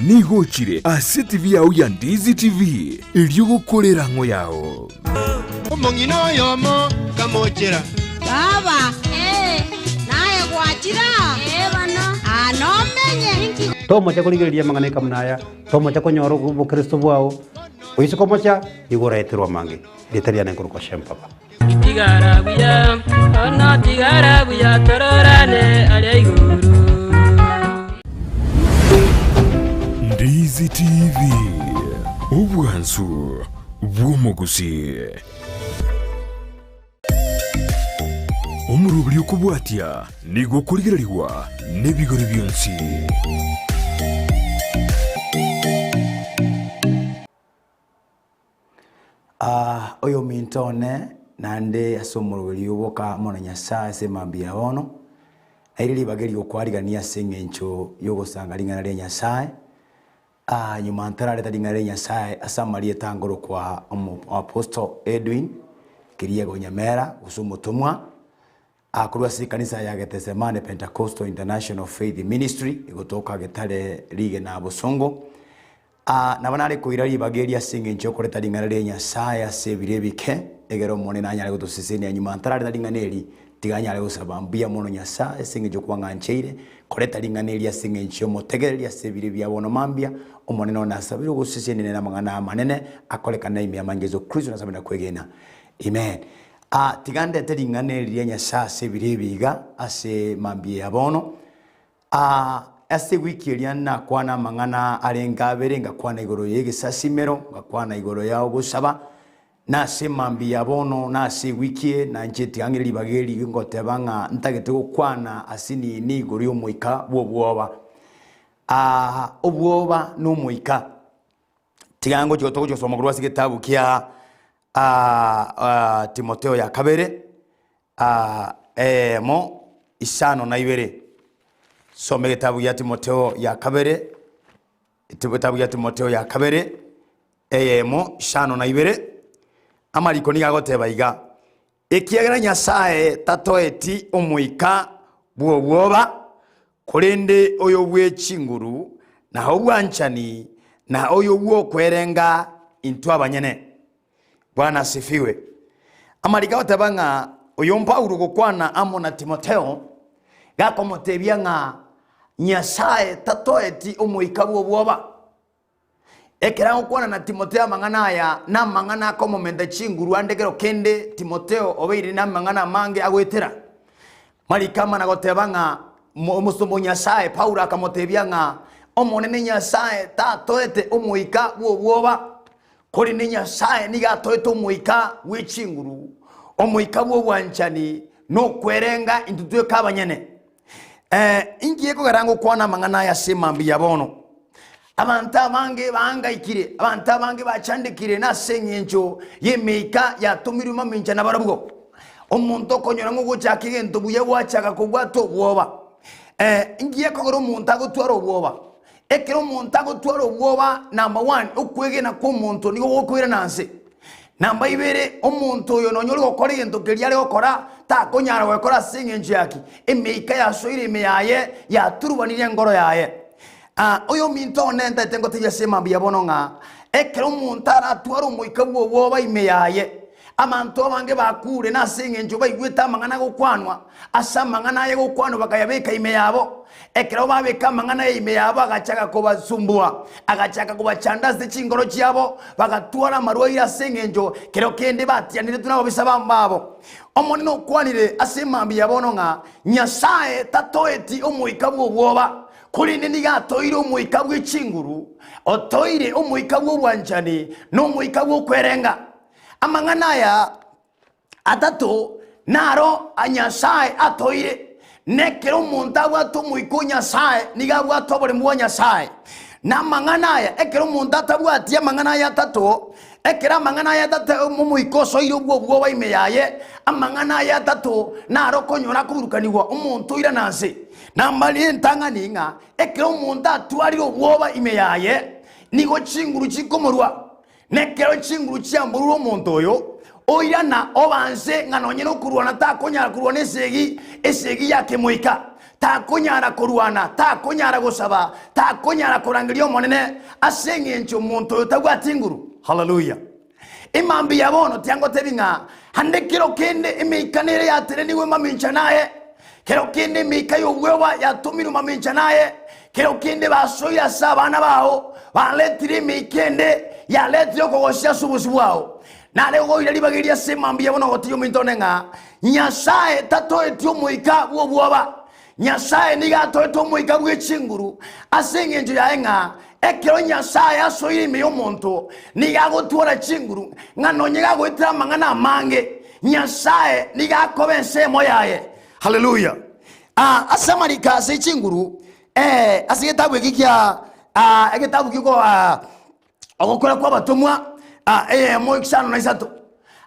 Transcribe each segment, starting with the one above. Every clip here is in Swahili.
nigochire ase TV yao ya Ndizi TV iliyo gukorera ngo yao omongino yomo kamochera baba naye gwachira bana anomenye tomo cha kuligiria mangane kamnaya tomo cha konyoro bukristo bwao uisiko mocha igoretirwa mangi litaria na kuruko shempapa tigarabuya ona tigarabuya tororane aleguru Ndizi TV ubwanzu bw'omuguzi omurubiri okubwatya nigo kurigirirwa n'ebigori byonsi oyo mintone nande asomurubiri oboka mona nyasaye semambia bono airili bageri okwarigania sengencho yogosanga lingana lya nyasaye nyuma ntarare lingana lya nyasaye asamarie tangoro kwa apostle Edwin kiriego nyamera usumutumwa akurwa si kanisa ya Gethsemane Pentecostal International Faith Ministry igotoka getare lige na busongo nabanare kuirari bageria sengencho koreta lingana lya nyasaye asebirebike egero mone nanyale gutosesenia nyuma ntarare linganeri tiganyale gusabambia mono nyasaye sengencho kwangancheire koreta linganeri sengencho motegereria sebire bya bono mambia omone no nasabiro gusesenia na mangana manene akoleka na imi amangezo Kristo nasabina kwegena amen. Tigande telinganeri ya nyasaye sebire biga ase mambia bono ase wiki eliana kwana mangana arenga berenga kwana igoro yege sasimero ngakwana igoro yao gusaba na semambi yabono na se wiki na njeti angeli bageli ngote banga ntagete kwana asini ni igoro yomuika bwobwoba obwoba no muika tigango joto jo soma kurwasi kitabu kia Timotheo ya kabere mo isano na ibere some kitabu ya Timotheo ya kabere kitabu ya Timotheo ya kabere mo isano na ibere amariko nigagoteba iga ekiagera nyasaye tatoeti omuika bwobwoba kurende oyo bwechinguru na obwanchani na oyo bwokwerenga into abanyene Bwana asifiwe. Amarika otabanga oyo Paulo gukwana amo na Timotheo gakomotebia nga nyasaye tatoeti omuika bwobwoba ekera ukwana na Timotheo mangana ya na mangana komo menda chinguru andegero kende Timotheo obeiri na mangana mange agwetera marika mana gotebanga musumbo nyasaye Paulo akamotebia nga omonene nyasaye tatoete omuika bwobwoba kuri ni nyasaye niga toete omuika wechinguru omuika bwobwanchani no kwerenga intutwe kabanyene ingiye ko garango kwana mangana ya semambi yabono abantu abange bangayikire abantu abange bachandikire na senyencho yemeika yatumiruma minja nabarabwo omuntu okonyora ngo gucakige ntubuye wacaga kugwato bwoba ingiye ko goro umuntu agutwara obwoba ekero umuntu agutwara obwoba number 1 ukwege na ko umuntu nigo wokwira nanse namba ibere omuntu oyo nonyori gukora into kiriare gukora ta konyara gukora senyencho yaki emeika yasoire meyaye yaturubanire ngoro yaye oyo minto nenda tengo tiya sema biabono nga ekero umuntu aratwara omuika bwobwoba imeyaye amanto abange bakure na sengenjo bayigweta mangana gukwanwa asa mangana ye gukwanwa bakayabeka imeyabo ekero babeka mangana ye imeyabo agachaka kubasumbua agachaka kubachandaze chingoro cyabo bagatwara marwa ya sengenjo kero kende batyanire tunabo bisaba mbabo omonino kwanire asemambi yabono nga nyasaye tatoeti omuika bwobwoba kurinde nigatoire omuika bw'echinguru otoire omuika bw'obwanchani no omuika bw'okwerenga amangana ya atatu naro anyasaye atoire nekero omuntu abwata omuika onyasaye niga abwata oboremu bwa nyasaye na amangana ya ekero omuntu atabwatia amangana ya atatu ekera amangana ya atatu omuika osoire obwobwoba ime yaye amangana ya atatu naro konyora kuburukanibwa omuntu oira nanse nambali entanganinga ekero omuntu atwari obwoba ime yaye nigo chinguru chikomorwa nekero chinguru chiamburura omuntu oyo oirana obanse nganonyera okurwana takonyara kurwana esegi yake moika takunyara kurwana takunyara gusaba takunyara kurangiria omonene asenge encho muntu utagwata inguru. Hallelujah. Imambi yabono tiango tebinga hande kiro kende imikanire ya tereni we mamincha naye kiro kende mikayo wewa ya tumiru mamincha naye kiro kende basoya sabana bao baletire mikende ya letire kogosya subusi bwao na lego ile libagiria semambi yabono gotiyo mintonenga nyasaye tato etyo muika bwo bwoba nyasaye niga to etyo muika bwe chinguru asenge njo yaenga ekero nyasaye asoire meyo muntu niga gotwara chinguru ngano nyiga gwitira mangana mange nyasaye niga kobense moyaye. Hallelujah. Asamarika se chinguru asiyetabu ekikia ekitabu kiko ogokora kwa batumwa mo ikisano na isato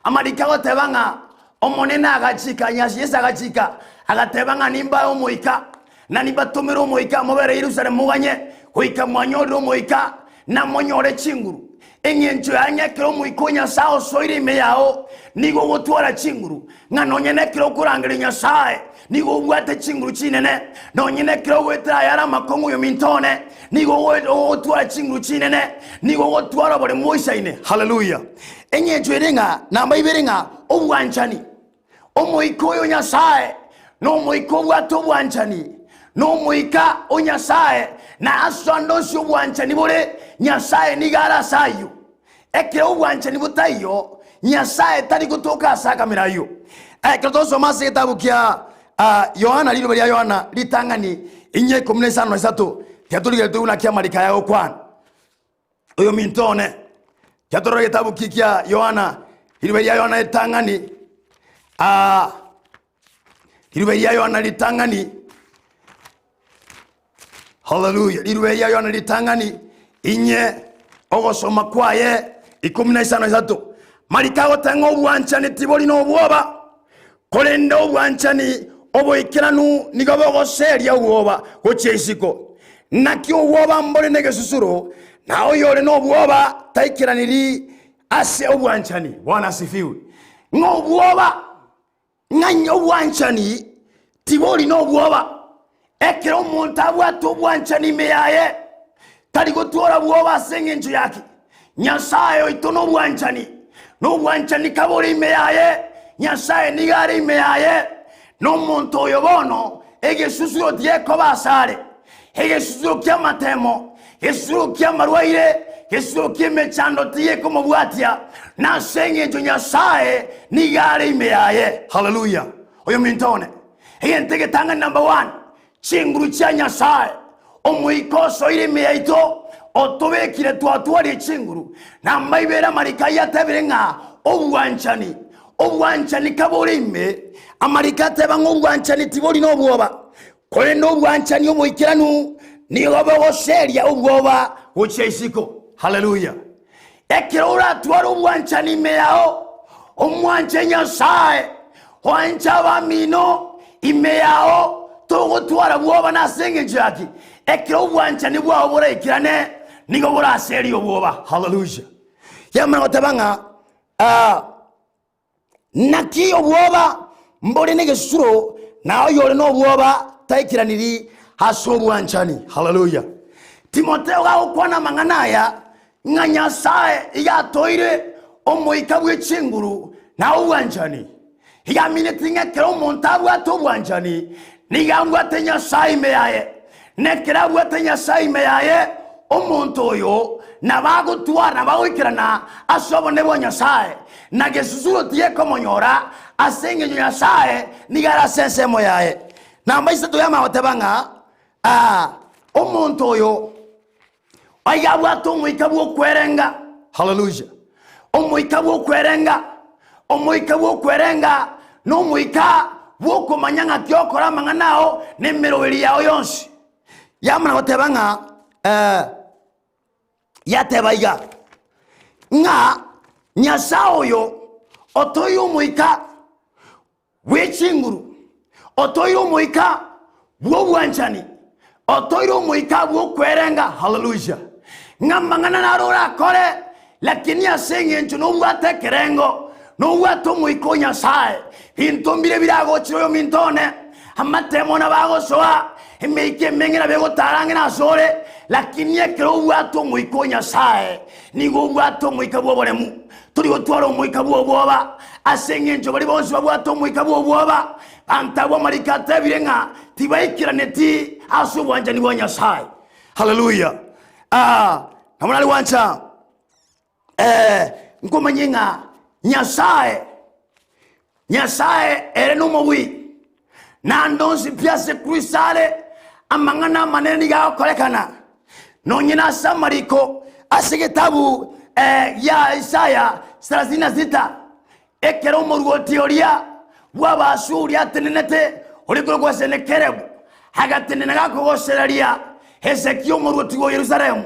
amarika gotebanga omonena agachika nyasi yesa agachika agatebanga nimba omoika na nimba tumiro omoika mobere Yerusalemu muganye hoika mwanyoro omoika na monyore chinguru enyencho yanyekero muikonya sao soire meyao nigo gotwara chinguru ngano nyenekero kurangire nyasaye nigo gwate chinguru chinene no nyenekero gwetara yara makongo yo mintone nigo gotwara chinguru chinene nigo gotwara bole moishaine. Hallelujah. Enyencho erenga namba iberenga obwanchani omoikoyo nyasaye no moiko bwato bwanchani no moika onyasaye na asando syo bwanchani bole nyasaye nigara sayo eke obwanchani butayo nyasaye tari kutoka saka mirayo katoso mase kitabu kya Yohana lilo bya Yohana litangani inye 15:3 kyatulike tuna kya malika yao kwana oyo mintone kyatoro kitabu kya Yohana lilo bya Yohana litangani lilo bya Yohana litangani. Hallelujah. Lirwe ya Yohana litangani inye ogosoma kwaye 15:3 malika gotenga obwanchani tiboli no bwoba kolenda obwanchani oboikiranu nigobogoseria obwoba gochesiko nakyo obwoba mbole negesusuro nao yole no bwoba taikiraniri ase obwanchani. Bwana asifiwe. Ngo bwoba nganya obwanchani tiboli no bwoba ekero omuntu abwata obwanchani meyaye tari gotwara bwoba asenge enju yake nyasaye oito n'obwanchani kabori meyaye nyasaye nigari meyaye n'omuntu oyo bono egesusuro tieko basare egesusuro kya matemo egesusuro kya marwaire egesusuro kya mechando tieko mobwatia nasenge enju nyasaye nigari meyaye. Hallelujah. Oyo mintone egentege tanga number 1 chinguru cha nyasaye omuikoso ire meyaito otobekire twatwari chinguru na maibera marika yatebirenga obwanchani kaborime amarika tebanga obwanchani tiboli no bwoba kole no obwanchani omuikiranu ni obogoseria obwoba ochesiko. Hallelujah. Ekirora twaro obwanchani meyao omwanche nyasaye wancha bamino imeyao togo twara bwoba nasenge jaki ekiro bwanchani bwa bora ikirane nigo bora seri obwoba. Hallelujah. Yamana otabanga naki obwoba mbole negesuro nayo yole no bwoba taikiraniri haso bwanchani. Hallelujah. Timotheo ga okwana manganaya nganyasaye yatoire omoika bwechinguru na obwanchani yamine tinga kero montabu atobwanchani nigangwa tenya saime yaye nekirabwa tenya saime yaye omuntu oyo nabago twara bagikirana asobone bonyasaye nagesusuro tie komonyora asenge nyasaye nigara sensemo yaye namba isatu yama otebanga omuntu oyo ayabwa tomwikabwo kwerenga. Hallelujah. Omwikabwo kwerenga no mwika woko manyanga kyokora manganao nemeroweli yao yonsi yamana otebanga yatebaiga nga nyasao yo otoyo mwika wechinguru otoyo mwika bwanchani otoyo mwika kwerenga. Hallelujah. Nga mangana narora kore lakini asenge ncho no bwate kerengo no bwato mwiko nyasaye hintombire birago chiro yo mintone amatemo na bagosoa emeike mengena bego tarange na sore lakini ekero bwato moiko Nyasaye nigo bwato moika bwoboremu turi gotwara moika bwoboba asengenjo bari bonse bwato moika bwoboba antabo marikate birenga tibaikiraneti aso bwanjani bwa Nyasaye. Hallelujah. Namuna liwancha nkomanyenga Nyasaye ere numobwi na ndonsi piase kristale amangana maneni ga kolekana nonyina samariko asigetabu ya Isaya 36 ekero morugo teoria bwaba asuri atenenete olikoro kwa senekerebu hagatenena gakogoseraria Hezekiya morugo tigo Yerusalemu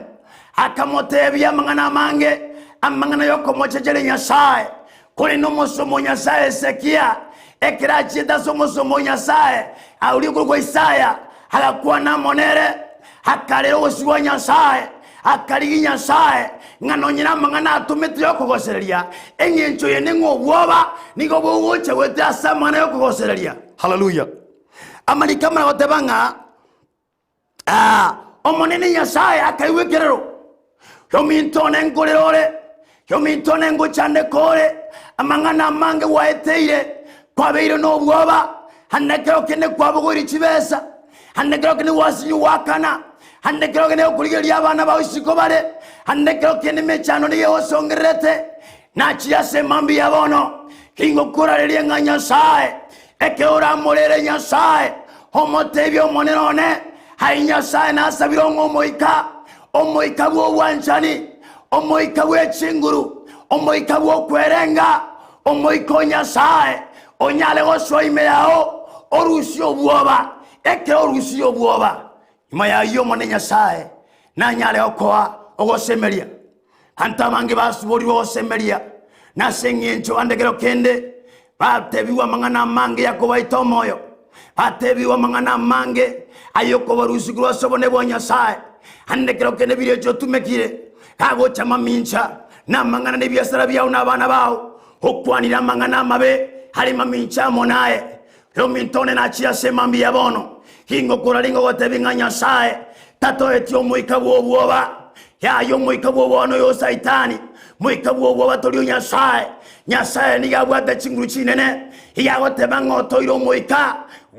akamotebya mangana mange amangana yoko mochejele Nyasaye kuri nomosomo Nyasaye Hezekiya ekirachi dasomosomo Nyasaye auliko kwa Isaya hagakuwa na monere hakalero wosiwa Nyasaye akaligi Nyasaye nganonyina mangana atumete yoko gosereria enyencho yenengo bwoba nigo bwoche weta samana yoko gosereria. Hallelujah. Amani kamera gotebanga omonene Nyasaye akaiwekerero yomintone ngorerore yomintone ngochande kore amangana mange waeteire kwabeire no bwoba hanekero kene kwabugori chibesa hanekero kene wasinyu wakana hanekero kene okuligeria abana bawishiko bare hanekero kene mechano ni yosongerete nachiya semambi yabono kingo kuralerie nga Nyasaye ekeora morere Nyasaye homotebyo monerone hai Nyasaye nasabiro omoika bwo wanchani omoika bw'ekinguru omoika bw'okwerenga omoika Nyasaye onyale goswaime yao orusi obwoba eke orusi obwoba ima ya yomo Nyasaye na nyale okoa ogosemeria antamange basubori ogosemeria na sengencho andegero kende batebiwa mangana mange yakobaita omoyo batebiwa mangana mange ayoko barusi grosobone bwa Nyasaye andegero kende bire cyo tumekire kago chama mincha na mangana ne biasara byao na bana bao okwanira mangana mabe hari mamincha monaye yomintone na chia semambi yabono hingo kuralingo gotebinga Nyasaye tato etio moika bwoba ya yo moika bwono yo saitani moika bwoba tolio Nyasaye ni gabwate chinguru chinene ya gotebanga otoiro moika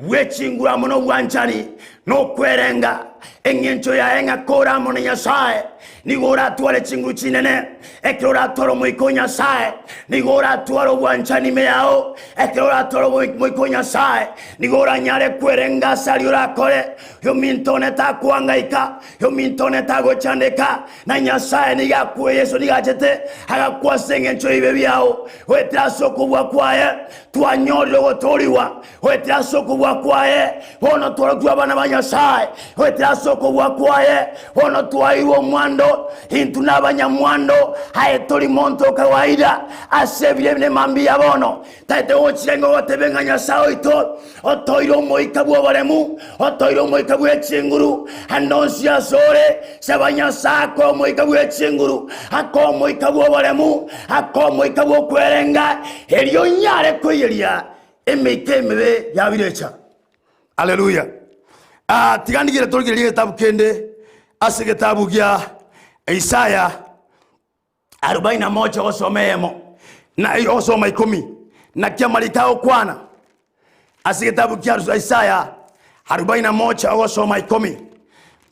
wechingura mono wanchani no kwerenga engencho ya enga kora mono Nyasaye ni gora tuale chinguru chinene ekora toro moiko Nyasaye ni gora tuaro wanchani meao ekora toro moiko Nyasaye ni gora nyare kwerenga saliura kore yo mintone ta kuangaika yo mintone ta gochandeka na Nyasaye ni gakwe Yesu ni gachete hagakuwa sengencho ibebiao wetra soko bwa kwaye twanyoro gotoriwa wetra soko bwa kwaye ono toro kwa bana ba Nyasaye wetra soko bwa kwaye ono twairwo mwando intuna abanyamwando haetoli monto kawaida asebye ne mambi yabono tate ochengo gotebenga Nyasaye ito otoiro moika bwobaremu otoiro moika bwechinguru anonsi asore sabanya sako moika bwechinguru ako moika bwobaremu ako moika bwokwerenga elyo nyare koyeria emekemebe yabirecha. Hallelujah. Tigandigire tolgire kitabu kende ase kitabu gya Isaya 41 osomeyemo na osoma 10 na kia malikao kwana ase kitabu gya Isaya 41 osoma 10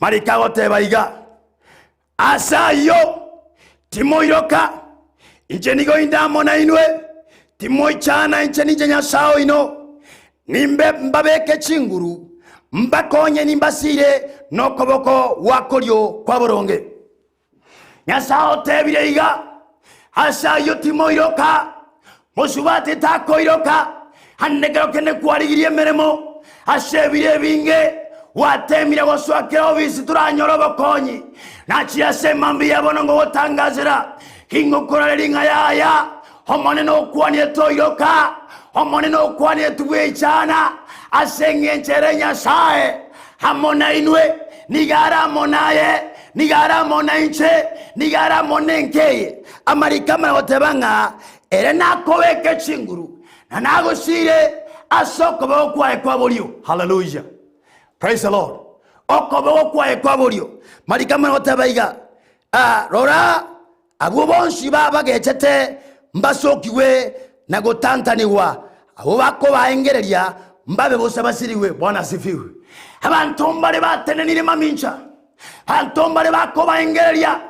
malikao tebaiga asayo timoiroka injenigo indamo na inwe timoichana injenije Nyasao ino nimbe mbabeke chinguru mbakonye nimbasire nokoboko wakolyo kwa boronge Nyasao tebire iga asayo timoiroka musubate takoiroka hanegero kene kwarigirie meremo asebire binge watemire goswake obisi turanyoro bokonyi nachia semambi yabono ngo gotangazira kingo koralelinga yaya homone no kwani toiroka homone no kwani tuwechana asengenchere Nyasaye hamona inwe nigara monaye nigara monainche nigara monenkeye amarikama otebanga ere nakoweke chinguru na nagosire asokoba okwaye kwa bolio. Hallelujah. Praise the Lord. Okoba okwaye kwa bolio. Marikama notabaiga. Rora abo bonsi babagechete mbasokiwe na gotantaniwa. Abo bako baengereria mbabe bose basiriwe. Bwana asifiwe. Abantu mbale batenenire mamincha. Abantu mbale bako baengereria.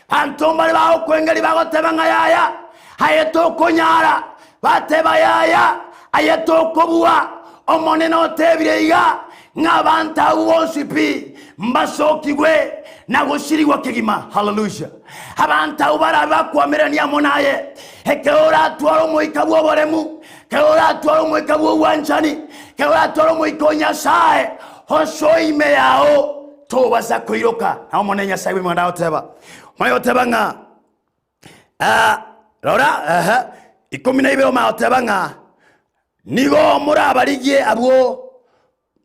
Abantu mbale bako kwengeri bagoteba ngayaya. Hayeto konyara bateba yaya. Hayeto kobua omoneno tebireiga ngabanta bonsi pi mbasokiwe na gushiriwa kigima. Hallelujah. Abanta ubara bakwamerania monaye ekeora twaro moikabu oboremu keora twaro moikabu wanchani keora twaro moikonya sae hosoime yao tobasa kuiroka na monenya sawe mwana oteba mayoteba nga rora 12 mayoteba nga nigo muri abarigie abo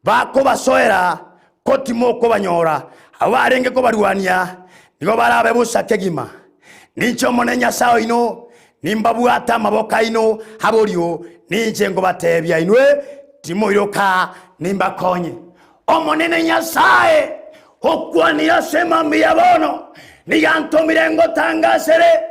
bako basoera kotimo ko banyora abarenge ko barwania nigo barabe busake gima nicho monenya sawo ino nimbabwata maboka ino haborio nije ngo batebya inwe timoiroka nimbakonye omonene nyasaye okwanira sema mbiyabono nigantomire ngo tangasere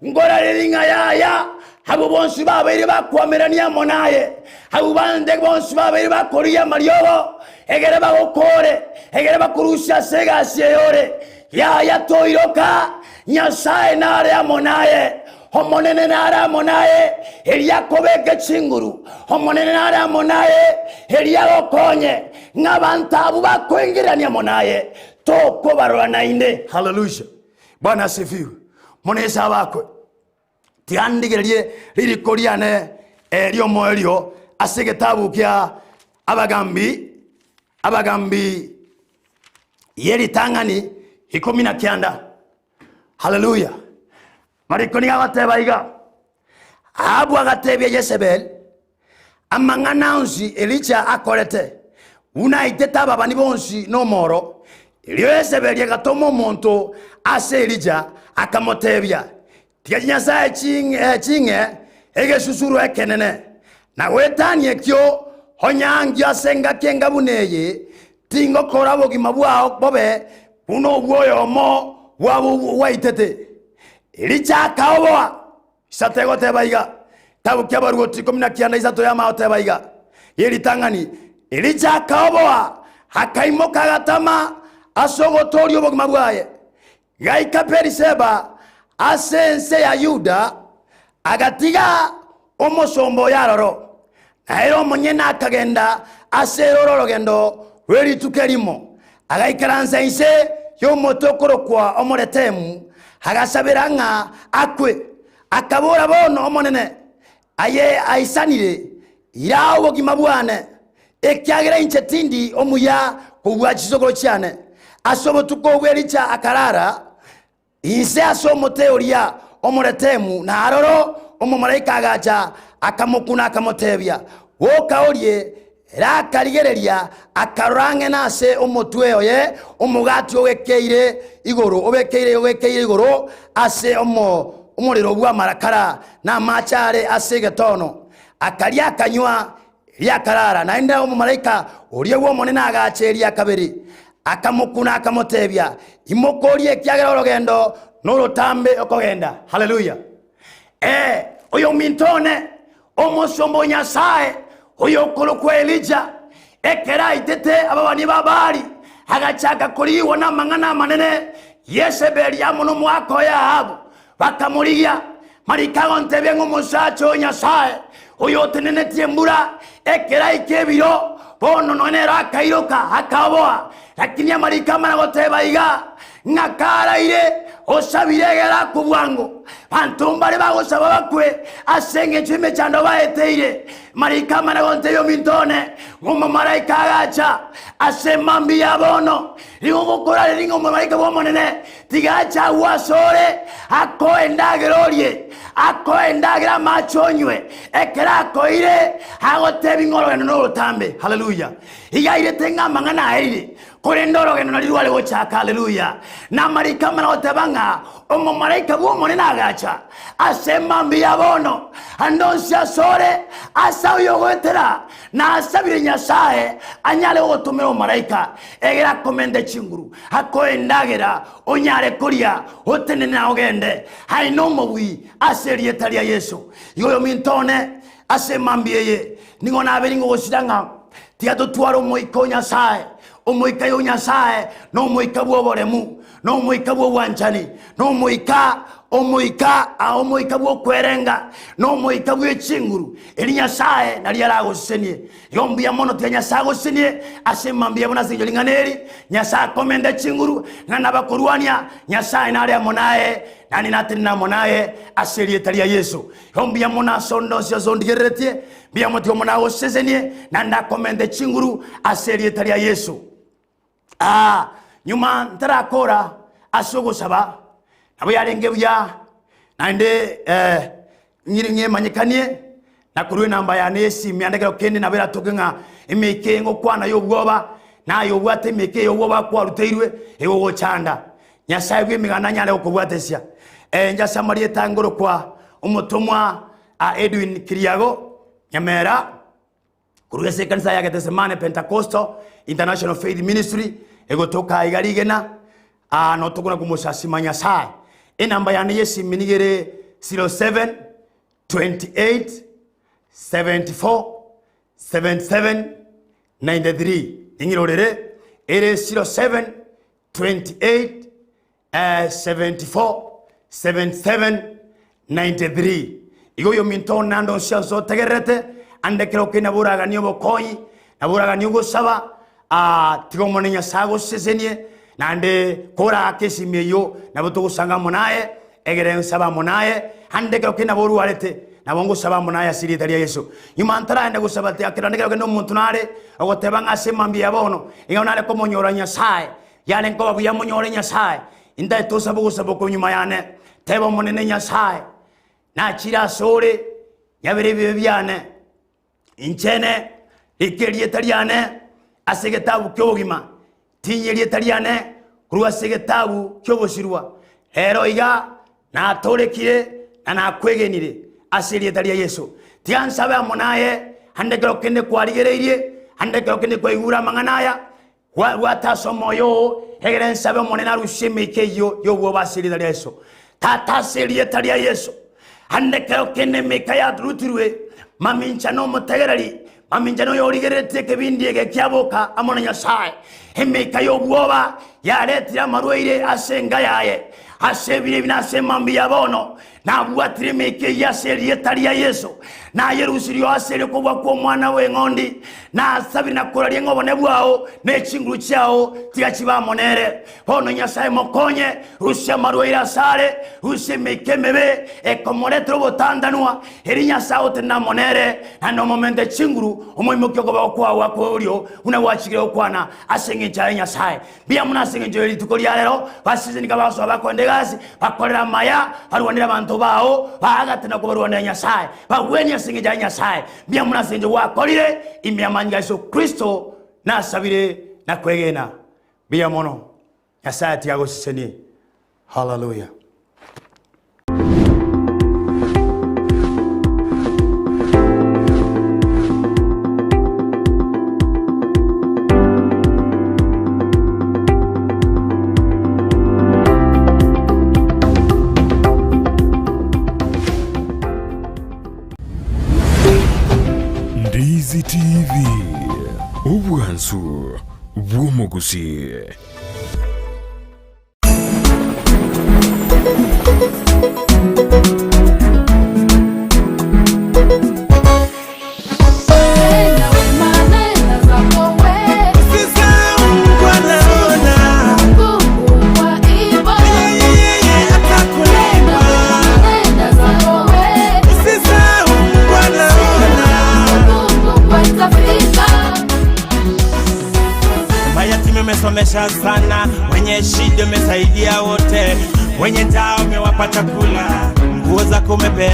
ngorariringa yaya abo bonsi babiri bakwamerania monaye abo bande bonsi babiri bakoriya mariobo egere bagokore egere bakurusha segasiye yore yaya toiroka nyasaye nare amonaye homonene nare amonaye eliakobeke chinguru homonene nare amonaye eliagokonye ngabantabu bakwengirania monaye toko barwana inde. Hallelujah. Bwana asifiwe. Monesa bakwe tiandigerie riri koriane elio moelio asegetabu kya abagambi yeri tangani 19. Hallelujah. Mariko ni agatebaiga abu agatebya Jezebel amangana onsi Elijah akorete unaiteta babani bonsi no moro ilio Jezebel yagatomo monto ase Elijah akamotebya tigajinya sae chinge ege susuru ekenene na wetanie kyo honyangi asenga kenga buneye tingo korabo gimabwa bobe uno bwoyo mo wabu waitete Elijah kaoboa satego tebaiga tabu kyabarugo 19 isato ya mao tebaiga yeri tangani Elijah kaoboa hakaimoka gatama asogotorio bogimabwaye gaika periseba asense ya Yuda agatiga omosombo yaroro naero monyena akagenda aseroro rogendo weri tukerimo agaikaranza ise yo motokoro kwa omoretemu hagasabiranga akwe akabora bono omonene aye aisanire yawo gimabwane ekyagera inchetindi omuya kubwa chisogoro cyane asobo tukobwericha akarara ise asomo teoria omoretemu na aroro omumalaika agacha akamukuna akamotebya wokaorie rakarigereria akarange nase omotweyo ye omugati owekeire igoro ase omorero bwa marakara na machare ase getono akaria akanywa yakarara naenda omumalaika orie wo monena agacheria akabiri akamukuna akamotebya imokorie kyagera orogendo norotambe okogenda. Hallelujah. Oyo mintone omosombo nyasaye oyo kolokwa Elijah ekera itete ababani babali agachaka kuriwa na mangana manene Jezebel ya muno mwako ya Ahabu bakamuriya marikago ntebe ngomusacho nyasaye oyo tenene tiembura ekera ikebiro bono nonera kairoka akaboa lakini amarikama nagoteba iga ngakara ire osabiregera kubwango bantumbare bagosaba bakwe asenge chime chando baeteire marikama nagonteyo mintone ngomo maraika agacha asemambi yabono rigokora ringo maraika bomonene tigacha wasore akoenda glorie akoenda machonywe ekera koire agotebi ngoro no rutambe. Hallelujah. Igaire tenga mangana aire korendoro geno naliwale gochaka. Hallelujah. Na marikama nagotebanga omo maraika bomonene agacha yacha asema mbia bono andonsia sore asa uyogwetera na asabire Nyasaye anyale gotumira malaika egera komende chinguru akoendagera onyare kuria otene na ogende haino mobwi aserie taria Yesu yoyo mintone asema mbiye ningona aberingo gosiranga tiato twaro moiko Nyasaye omoika yo Nyasaye no moika bwoboremu no moika bwanchani no moika omoika bwo kwerenga no moika bwo chinguru eri Nyasaye nali aragosenie yombia mono tia Nyasaye gosenie asema mbia bona sinjolinganeri Nyasaye komende chinguru na nabakoruania Nyasaye nali amonaye nani natina monaye aserie talia Yesu yombia mona sondo sia zondigeretie bia motio mona osesenie na ndakomende chinguru aserie talia Yesu nyuma ntarakora asogo saba nabo yarenge bya nande nyiringe manyikanie nakurwe namba ya nesi myandagero kende nabera tokenga emeke ngo kwana yobwoba na yobwate emeke yobwoba kwa ruteirwe ewo chanda Nyasaye gwe migana nyale okubwatesia njasa marie tangoro kwa umutumwa Edwin Kiriago Nyamera kurugese kanisa ya Gethsemane Pentecostal International Faith Ministry egotoka igarigena no tukuna kumusasima Nyasaye enamba ya Yesu minigere 07 28 74 77 93 ingirorere ere 07 28 74 77 93 igoyo minto nando siaso tegerete ande kero kina buraga nyobo koi na buraga nyugo saba tigomone Nyasaye sesenie nande kora kesi meyo na boto sanga monaye egere saba monaye ande kero kina boru arete na bongo saba monaye asiri talia Yesu yumantara ande gusaba te akira ndeke no muntunare ogoteba ngasema mbia bono ingaonale ko monyora Nyasaye yale ko babuya monyora Nyasaye inda to sabo ko nyuma yane tebo monene Nyasaye na chira sore yabere bibyane inchene ikerie taliane asegetabu kyogima tinyerie taliane kuruwa segetabu kyobosirwa ero iga na torekire na nakwegenire aserie talia Yesu tiansabe amonaye handekero kende kwarigereirie handekero kende kwaigura manganaya wata somoyo egeren sabe monena rushimike yo bobasiri talia Yesu tata serie talia Yesu handekero kende mekaya rutirwe maminchano mutegerari maminjano yorigerete kebindie kyaboka amona Nyasaye emeka yobwoba yaretira marweire asenga yaye asebire binasema mbia bono na bwatire meke yaserie talia Yesu na yerusirio asere kubwa kwa mwana we ngondi na asabi na kuralie ngobone bwao ne chinguru chao tigachiba monere bono Nyasaye mokonye rusya marweire asare rusye meke mebe ekomoretro botandanwa eri Nyasaye tena monere na no momente chinguru omoimokyo kwa kwa wako ulio unawachikire okwana asenge cha Nyasaye bia munasenge njeri tukolia lero basize nikabaso abakondegasi bakorera maya barwanira abantu bao bagatena kubarwanira Nyasaye bagwenya asenge cha Nyasaye bia munasenge wakorire imyamanya Yesu Kristo nasabire na kwegena bia mono Nyasaye tiago siseni hallelujah. Ndizi TV ubwansu bw'umuguzi. Umesomesha sana, wenye shida umesaidia wote, wenye njaa umewapa chakula, nguo zako umepe